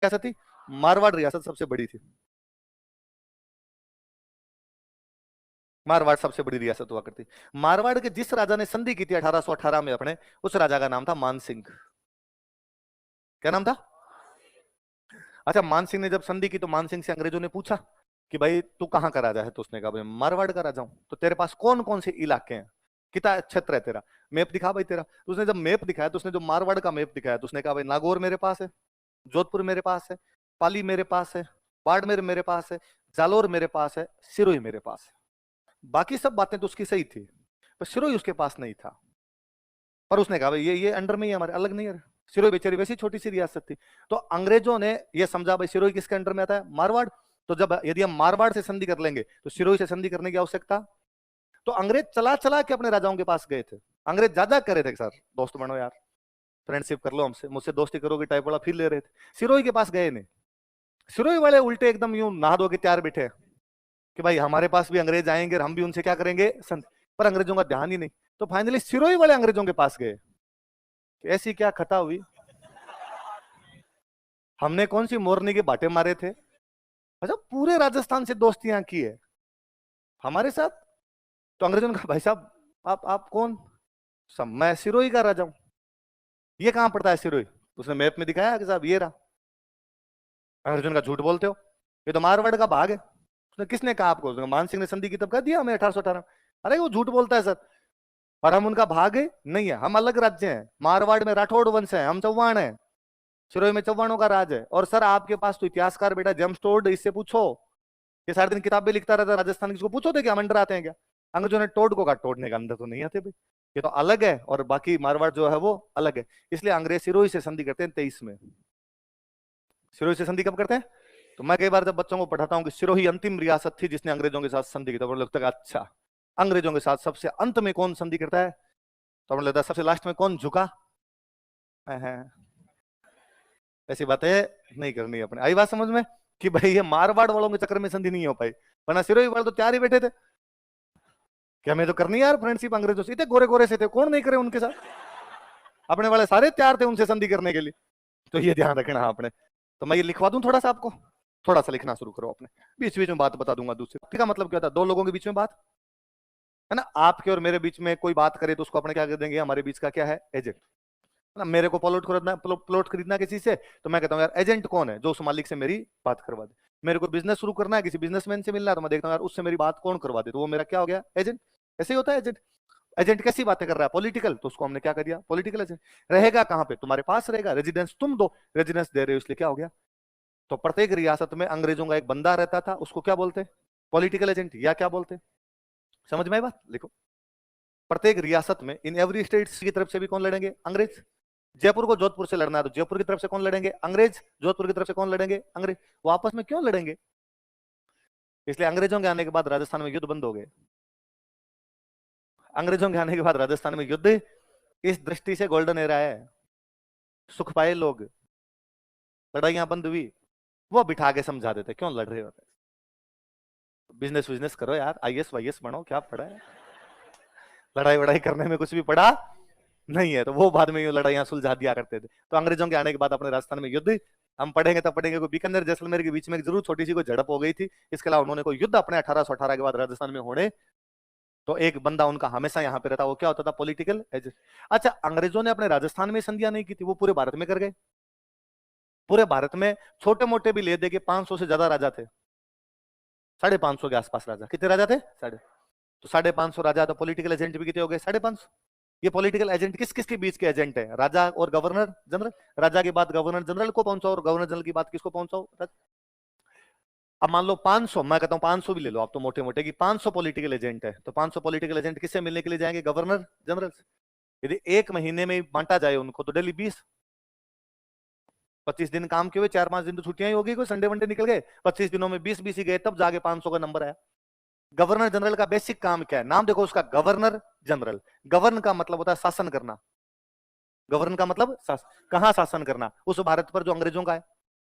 रियासत थी? मारवाड़ रियासत सबसे बड़ी थी। मारवाड़ सबसे बड़ी रियासत हुआ करती। मारवाड़ के जिस राजा ने संधि की थी 1818 में अपने, उस राजा का नाम था मानसिंह। क्या नाम था? अच्छा, मानसिंह ने जब संधि की तो मानसिंह से अंग्रेजों ने पूछा कि भाई तू कहाँ का राजा है? तो उसने कहा भाई मारवाड़ का राजा हूं। तो तेरे पास कौन कौन से इलाके हैं, कितना क्षेत्र है तेरा, मैप दिखा भाई तेरा। तो उसने जब मैप दिखाया, तो उसने जो मारवाड़ का मैप दिखाया, तो उसने कहा भाई नागौर मेरे पास है, जोधपुर मेरे पास है, पाली मेरे पास है, बाड़मेर मेरे पास है, जालोर मेरे पास है, सिरोही मेरे पास है। बाकी सब बातें तो उसकी सही थी, पर सिरोही उसके पास नहीं था। पर उसने कहा भाई ये अंडर में ही हमारे, अलग नहीं है। सिरोही बेचारी वैसी छोटी सी रियासत थी। तो अंग्रेजों ने ये समझा भाई सिरोही किसके अंडर में आता है? मारवाड़। तो जब यदि हम मारवाड़ से संधि कर लेंगे तो सिरोही से संधि करने की आवश्यकता। तो अंग्रेज चला चला के अपने राजाओं के पास गए थे। अंग्रेज ज्यादा कर रहे थे सर, दोस्त बनो यार, फ्रेंडशिप कर लो हमसे, मुझसे दोस्ती करोगे टाइप वाला फील ले रहे थे। सिरोही के पास गए नहीं। सिरोही वाले उल्टे एकदम यूं नहा धो के तैयार बैठे हैं कि भाई हमारे पास भी अंग्रेज आएंगे और हम भी उनसे क्या करेंगे, संधि। पर अंग्रेजों का ध्यान ही नहीं। तो फाइनली सिरोही वाले अंग्रेजों के पास गए। ऐसी क्या खता हुई, हमने कौन सी मोरनी के बाटे मारे थे? अच्छा, पूरे राजस्थान से दोस्तियां की है हमारे साथ। तो अंग्रेजों ने कहा भाई साहब आप कौन? सब मैं सिरोही का राजा हूं। ये कहां पड़ता है सिरोही? उसने मैप में दिखाया कि साहब ये रहा। अंग्रेजों ने कहा झूठ बोलते हो, ये तो मारवाड़ का भाग है। उसने किसने कहा आपको? उसने कहा, मान सिंह ने संधि की तब कह दिया हमें 1818। अरे वो झूठ बोलता है सर, और हम उनका भाग है नहीं है, हम अलग राज्य हैं। मारवाड़ में राठौड़ वंश है, हम चौहान है। सिरोही में चौहानों का राज है। और सर आपके पास तो इतिहासकार बेटा जेम्स टोड, इससे पूछो, ये सारे दिन किताबें लिखता रहता है राजस्थान की, इसको पूछो थे कि हम अंडर आते हैं क्या? अंग्रेजों ने टोड को कहा टोड़ने का अंदर तो नहीं आते भाई, ये तो अलग है, और बाकी मारवाड़ जो है वो अलग है। इसलिए अंग्रेज सिरोही से संधि करते हैं 23 में। सिरोही से संधि कब करते हैं? तो मैं कई बार जब बच्चों को पढ़ाता हूँ कि सिरोही अंतिम रियासत थी जिसने अंग्रेजों के साथ संधि की, तो लगता है अच्छा, अंग्रेजों के साथ सबसे अंत में कौन संधि करता है? तो हमें लगता है सबसे लास्ट में कौन झुका है। ऐसी बातें नहीं करनी अपने। आई बात समझ में कि भाई ये मारवाड़ वालों के चक्कर में संधि नहीं हो पाई, वरना सिरोही वाले तो तैयार ही बैठे थे कि हमें तो करनी है यार फ्रेंडशिप अंग्रेजों से। इतने गोरे गोरे से थे, कौन नहीं करे उनके साथ। अपने वाले सारे तैयार थे उनसे संधि करने के लिए। तो ये ध्यान रखना आपने। तो मैं ये लिखवा दूं थोड़ा सा आपको, थोड़ा सा लिखना शुरू करो अपने। बीच बीच में बात बता दूंगा दूसरे का मतलब क्या था, दो लोगों के बीच में बात है ना। आपके और मेरे बीच में कोई बात करे तो उसको अपने क्या कर देंगे, हमारे बीच का क्या है, एजेंट ना। मेरे को प्लॉट खरीदना किसी से, तो मैं कहता हूँ यार एजेंट कौन है जो उस मालिक से मेरी बात करवा दे। मेरे को बिजनेस शुरू करना है, किसी बिजनेसमैन से मिलना है, तो मैं देखता हूँ यार उससे मेरी बात कौन करवा दे, तो वो मेरा क्या हो गया, एजेंट। ऐसे ही होता है एजेंट। एजेंट कैसी बातें कर रहा है, पॉलिटिकल, तो उसको हमने क्या कर दिया, पॉलिटिकल एजेंट। रहेगा कहाँ पे, तुम्हारे पास रहेगा, रेजिडेंस तुम दो, रेजिडेंस दे रहे हो इसलिए क्या हो गया। तो प्रत्येक रियासत में अंग्रेजों का एक बंदा रहता था, उसको क्या बोलते, पॉलिटिकल एजेंट, या क्या बोलते। समझ में आई बात? लिखो, प्रत्येक रियासत में इन एवरी स्टेट की तरफ से भी कौन लड़ेंगे, अंग्रेज। जयपुर को जोधपुर से लड़ना है तो जयपुर की तरफ से कौन लड़ेंगे, अंग्रेज। जोधपुर की तरफ से कौन लड़ेंगे, अंग्रेज। वो आपस में क्यों लड़ेंगे? इसलिए अंग्रेजों के आने के बाद राजस्थान में युद्ध बंद हो गए। अंग्रेजों के आने के बाद राजस्थान में युद्ध इस दृष्टि से गोल्डन एरा है, सुख पाए लोग, लड़ाइयां बंद हुई। वो बिठा के समझा देते क्यों लड़ रहे होते, बिजनेस बिजनेस करो यार, आईएएस वाईएएस बनो, क्या पड़ा है, लड़ाई वड़ाई करने में कुछ भी पड़ा नहीं है। तो वो बाद में लड़ाइयां सुलझा दिया करते थे। तो अंग्रेजों के आने के बाद अपने राजस्थान में युद्ध हम पढ़ेंगे तब पढ़ेंगे। कोई बीकानेर जैसलमेर के बीच में जरूर छोटी सी कोई झड़प हो गई थी, इसके अलावा उन्होंने कोई युद्ध अपने 1818 के बाद राजस्थान में होने। तो एक बंदा उनका हमेशा यहाँ पे रहता, वो क्या होता था, पॉलिटिकल एजेंट। अच्छा, अंग्रेजों ने अपने राजस्थान में संधियां नहीं की थी, वो पूरे भारत में कर गए। पूरे भारत में छोटे मोटे भी ले दे के 500 से ज्यादा राजा थे, 550 के आसपास राजा। कितने राजा थे, साढ़े। तो 550 राजा, तो पॉलिटिकल एजेंट भी कितने हो गए, 550। ये पॉलिटिकल एजेंट किस किस के बीच के एजेंट है, राजा और गवर्नर जनरल। राजा की बात गवर्नर जनरल को पहुंचाओ और गवर्नर जनरल की बात किसको पहुंचाओ। अब मान लो 500, मैं कहता हूं 500 भी ले लो आप तो मोटे मोटे, कि 500 पॉलिटिकल एजेंट है, तो 500 पॉलिटिकल एजेंट किससे मिलने के लिए जाएंगे, गवर्नर जनरल से। यदि एक महीने में बांटा जाए उनको, तो डेली 20-25 दिन काम के हुए, 4-5 दिन तो छुट्टियां ही होगी, कोई संडे वनडे निकल गए, 25 दिनों में 20-20 ही गए, तब जाके 500 का नंबर आया। गवर्नर जनरल का बेसिक काम क्या है, नाम देखो उसका, गवर्नर जनरल। गवर्न का मतलब होता है शासन करना। गवर्न का मतलब कहां शासन करना, उस भारत पर जो अंग्रेजों का है,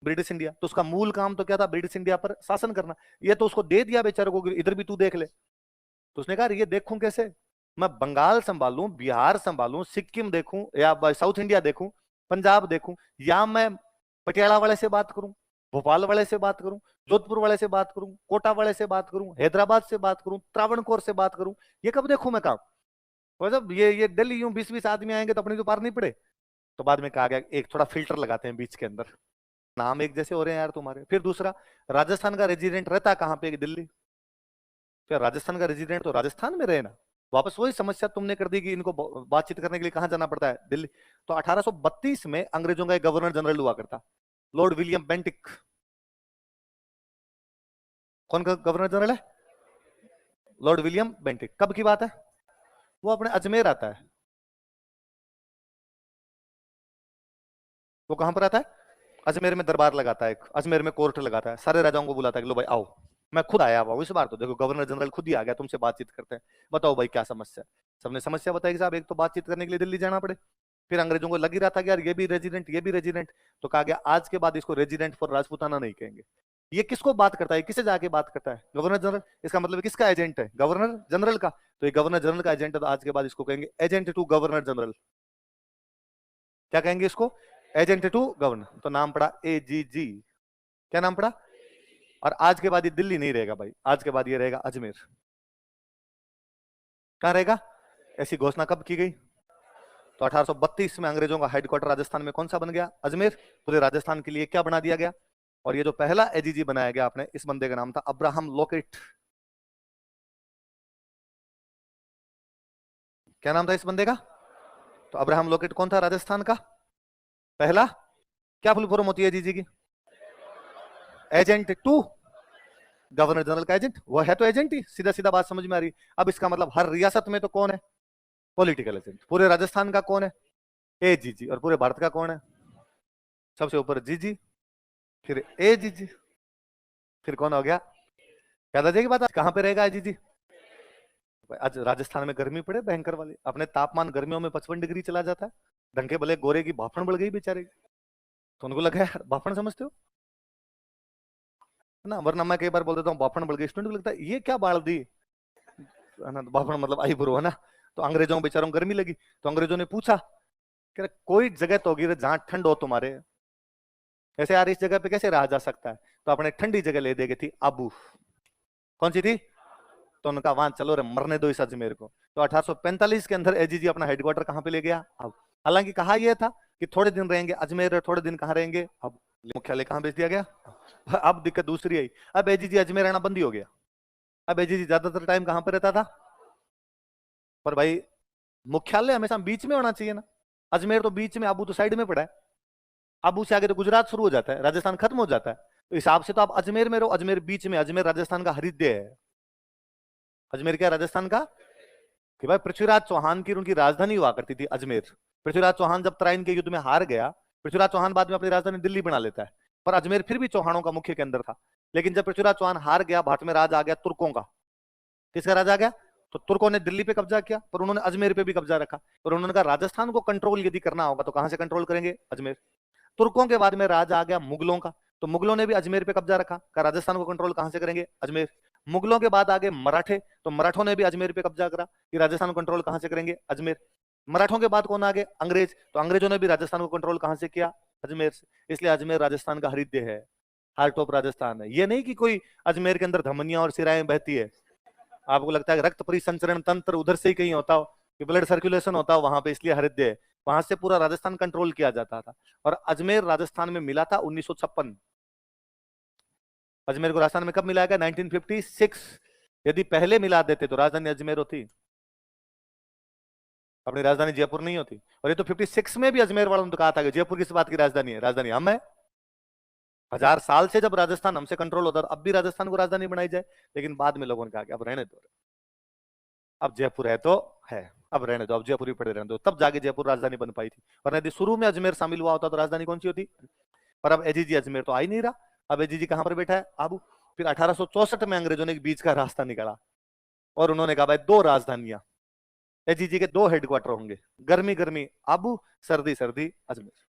ब्रिटिश इंडिया। तो उसका मूल काम तो क्या था, ब्रिटिश इंडिया पर शासन करना। ये तो उसको दे दिया बेचारे को, इधर भी तू देख ले। तो उसने कहा ये देखूं कैसे, मैं बंगाल संभालूं, बिहार संभालूं, सिक्किम देखूं, या साउथ इंडिया देखूं, पंजाब देखूं, या मैं पटियाला वाले से बात करूं, भोपाल वाले से बात करूं, जोधपुर वाले से बात करूं, कोटा वाले से बात करूं, हैदराबाद से बात करूं, त्रावणकोर से बात करूं, ये कब देखूं मैं काम? मतलब ये दिल्ली यूं 20-20 आदमी आएंगे तो अपनी तो पार नहीं पड़े। तो बाद में कहा गया एक थोड़ा फिल्टर लगाते हैं बीच के अंदर, नाम एक जैसे हो रहे हैं यार तुम्हारे। फिर दूसरा, राजस्थान का रेजिडेंट रहता कहां पे? दिल्ली। फिर राजस्थान का रेजिडेंट तो राजस्थान में रहे ना। वापस वही समस्या तुमने कर दी कि इनको बातचीत करने के लिए कहां जाना पड़ता है? दिल्ली। तो 1832 में अंग्रेजों का एक गवर्नर जनरल हुआ करता, लॉर्ड विलियम बेंटिक। कौन का गवर्नर जनरल है? Lord William Bentinck. कब की बात है? वो अपने अजमेर आता है। वो कहां पर आता है? अजमेर में दरबार लगाता है, अजमेर में कोर्ट लगाता है, सारे राजाओं को बुलाता है कि लो भाई आओ। मैं खुद आया हुआ इस बार, तो देखो गवर्नर जनरल खुद ही आ गया, तुमसे बातचीत करते हैं, बताओ भाई क्या समस्या है। सबने समस्या बताई कि साहब एक तो बातचीत करने के लिए दिल्ली जाना पड़े। फिर अंग्रेजों को लग ही रहा था कि यार ये भी रेजिडेंट, ये भी रेजिडेंट। तो कहा गया आज के बाद इसको रेजिडेंट फॉर राजपूताना नहीं कहेंगे। ये किसको बात करता है, किसे जाके बात करता है? Governor general. इसका मतलब किसका एजेंट है? गवर्नर जनरल का। तो ये गवर्नर जनरल का एजेंट है, तो आज के बाद इसको कहेंगे एजेंट टू गवर्नर जनरल। क्या कहेंगे इसको? Agent to governor. तो नाम पड़ा एजीजी। क्या नाम पड़ा? और आज के बाद ये दिल्ली नहीं रहेगा भाई, आज के बाद ये रहेगा अजमेर। कहां रहेगा? ऐसी घोषणा कब की गई? तो 1832 में अंग्रेजों का हेडक्वार्टर राजस्थान में कौन सा बन गया? अजमेर। पूरे राजस्थान के लिए क्या बना दिया गया? और ये जो पहला एजीजी बनाया गया आपने, इस बंदे का नाम था अब्राहम लोकेट। क्या नाम था इस बंदे का? तो अब्राहम लोकेट कौन था राजस्थान का पहला? क्या फुल फॉर्म होती है एजीजी की? एजेंट टू गवर्नर जनरल का एजेंट। वो है तो एजेंट ही, सीधा सीधा बात समझ में आ रही। अब इसका मतलब हर रियासत में तो कौन है? Political agent. पूरे राजस्थान का कौन है? एजीजी। और पूरे भारत का कौन है? सबसे ऊपर जीजी, फिर एजीजी, फिर कौन हो गया? याद आ जाएगी बात। आज कहां पे रहेगा एजीजी? आज राजस्थान में गर्मी पड़े भयंकर वाली, अपने तापमान गर्मियों में 55 डिग्री चला जाता है। ढंके भले गोरे की भाफड़ बढ़ गई बेचारे की। तो उनको लगा यार भाफड़ समझते हो ना, वरना मैं कई बार बोल देता हूँ भाफड़ बढ़ गई, स्टूडेंट को लगता है ये क्या बाढ़ दी है ना, भाफड़ मतलब आई बुरो है ना। तो अंग्रेजों बेचारों को गर्मी लगी, तो अंग्रेजों ने पूछा कि कोई जगह तो होगी जहां ठंड हो तुम्हारे, ऐसे यार इस जगह पे कैसे रहा जा सकता है? तो अपने ठंडी जगह ले दे गई थी आबू। कौन सी थी? तो उनका वहां चलो रे मरने दो इस अजमेर को। तो 1845 के अंदर एजीजी अपना हेडक्वार्टर कहां पे ले गया? अब हालांकि कहा यह था कि थोड़े दिन रहेंगे अजमेर और थोड़े दिन कहां रहेंगे, अब मुख्यालय कहां भेज दिया गया। अब दिक्कत दूसरी आई, अब एजीजी अजमेर रहना बंद ही हो गया। अब एजीजी ज्यादातर टाइम कहां पर रहता था? पर भाई मुख्यालय हमेशा बीच में होना चाहिए ना। अजमेर तो बीच में, आबू तो साइड में पड़ा है। आबू से आगे तो गुजरात शुरू हो जाता है, राजस्थान खत्म हो जाता है। तो हिसाब से तो आप अजमेर में रहो, अजमेर बीच में। अजमेर राजस्थान का हृदय है। अजमेर क्या राजस्थान का? कि भाई पृथ्वीराज चौहान की उनकी राजधानी हुआ करती थी अजमेर। पृथ्वीराज चौहान जब तराइन के युद्ध में हार गया, पृथ्वीराज चौहान बाद में अपनी राजधानी दिल्ली बना लेता है, पर अजमेर फिर भी चौहानों का मुख्य केंद्र था। लेकिन जब पृथ्वीराज चौहान हार गया, भाट में राज आ गया तुर्कों का। किसका राज आ गया? तो तुर्कों ने दिल्ली पे कब्जा किया, पर उन्होंने अजमेर पे भी कब्जा रखा। और उन्होंने कहा राजस्थान को कंट्रोल यदि करना होगा तो कहां से कंट्रोल करेंगे? अजमेर। तुर्कों के बाद में राज आ गया मुगलों का, तो मुगलों ने भी अजमेर पे कब्जा रखा, का राजस्थान को कंट्रोल कहां से करेंगे? अजमेर। मुगलों के बाद आगे मराठे, तो मराठों ने भी अजमेर पे कब्जा करा, कि राजस्थान को कंट्रोल कहां से करेंगे? अजमेर। मराठों के बाद कौन आगे? अंग्रेज, तो अंग्रेजों ने भी राजस्थान को कंट्रोल कहां से किया? अजमेर से। इसलिए अजमेर राजस्थान का हृदय है, हार्ट ऑफ राजस्थान है। ये नहीं कि कोई अजमेर के अंदर धमनियां और सिराएं बहती है। आपको लगता है रक्त परिसंचरण तंत्र उधर से ही कहीं होता हो, कि ब्लड सर्कुलेशन होता हो वहां पे, इसलिए हृदय है। वहां से पूरा राजस्थान कंट्रोल किया जाता था। और अजमेर राजस्थान में मिला था 1956। अजमेर को राजस्थान में कब मिलाया गया? 1956। यदि पहले मिला देते तो राजधानी अजमेर होती, अपनी राजधानी जयपुर नहीं होती। और ये तो 56 में भी अजमेर वालों ने तो कहा था कि जयपुर किस बात की राजधानी है? राजधानी हम है। 1000 साल से जब राजस्थान हमसे कंट्रोल होता था, अब भी राजस्थान को राजधानी बनाई जाए। लेकिन बाद में लोगों ने कहा कि अब रहने दो, अब जयपुर है तो है, अब रहने दो, अब जयपुर ही पड़े रहने दो। तब जाके जयपुर राजधानी बन पाई थी। और यदि शुरू में अजमेर शामिल हुआ होता तो राजधानी कौन सी होती? पर अब एजीजी अजमेर तो आ ही नहीं रहा। अब एजीजी कहां पर बैठा है? आबू। फिर 1864 में अंग्रेजों ने बीच का रास्ता निकाला और उन्होंने कहा भाई दो राजधानियां, एजीजी के दो हेडक्वार्टर होंगे, गर्मी गर्मी आबू, सर्दी सर्दी अजमेर।